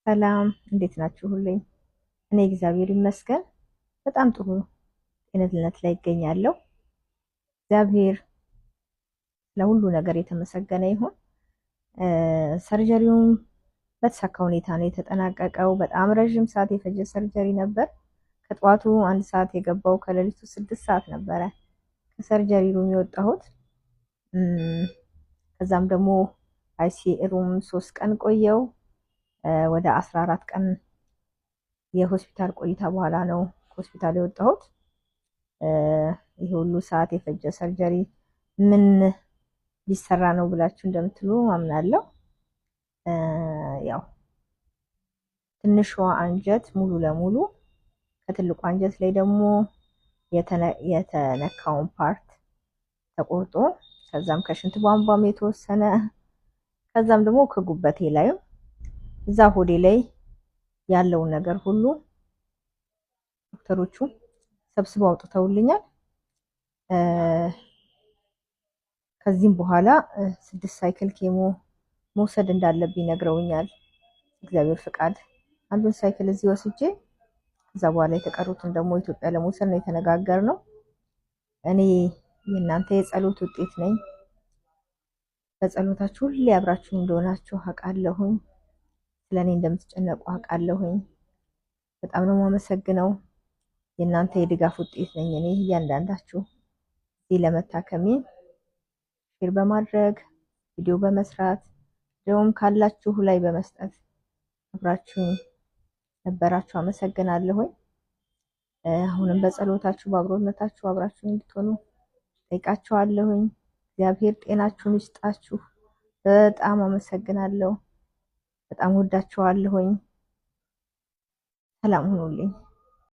ሰላም እንዴት ናችሁ? ሁሌም እኔ እግዚአብሔር ይመስገን በጣም ጥሩ ጤንነት ላይ እገኛለሁ። እግዚአብሔር ለሁሉ ነገር የተመሰገነ ይሁን። ሰርጀሪውም በተሳካ ሁኔታ ነው የተጠናቀቀው። በጣም ረጅም ሰዓት የፈጀ ሰርጀሪ ነበር። ከጠዋቱ 1 ሰዓት የገባው ከሌሊቱ 6 ሰዓት ነበረ ከሰርጀሪ ሩም የወጣሁት። ከዛም ደግሞ አይሲ ሩም 3 ቀን ቆየው። ወደ 14 ቀን የሆስፒታል ቆይታ በኋላ ነው ሆስፒታል የወጣሁት። ይሄ ሁሉ ሰዓት የፈጀ ሰርጀሪ ምን ሊሰራ ነው ብላችሁ እንደምትሉ አምናለሁ። ያው ትንሿ አንጀት ሙሉ ለሙሉ ከትልቁ አንጀት ላይ ደግሞ የተነካውን ፓርት ተቆርጦ ከዛም ከሽንት ቧንቧም የተወሰነ ከዛም ደግሞ ከጉበቴ ላይ እዛ ሆዴ ላይ ያለውን ነገር ሁሉ ዶክተሮቹ ሰብስበው አውጥተውልኛል። ከዚህም በኋላ 6 ሳይክል ኬሞ መውሰድ እንዳለብኝ ነግረውኛል። እግዚአብሔር ፍቃድ አንዱን ሳይክል እዚህ ወስጄ ከዛ በኋላ የተቀሩትን ደግሞ ኢትዮጵያ ለመውሰድ ነው የተነጋገርነው። እኔ የእናንተ የጸሎት ውጤት ነኝ። በጸሎታችሁ ሁሌ አብራችሁ እንደሆናችሁ አውቃለሁኝ። ስለኔ እንደምትጨነቁ አውቃለሁኝ። በጣም ነው የማመሰግነው። የእናንተ የድጋፍ ውጤት ነኝ እኔ። እያንዳንዳችሁ እዚህ ለመታከሜ ሼር በማድረግ ቪዲዮ በመስራት ደግሞ ካላችሁ ላይ በመስጠት አብራችሁ ነበራችሁ። አመሰግናለሁኝ። አሁንም በጸሎታችሁ በአብሮነታችሁ አብራችሁ እንድትሆኑ ጠይቃችኋለሁኝ። እግዚአብሔር ጤናችሁን ይስጣችሁ። በጣም አመሰግናለሁ። በጣም ወዳችኋለሁኝ። ሰላም ሁኑልኝ።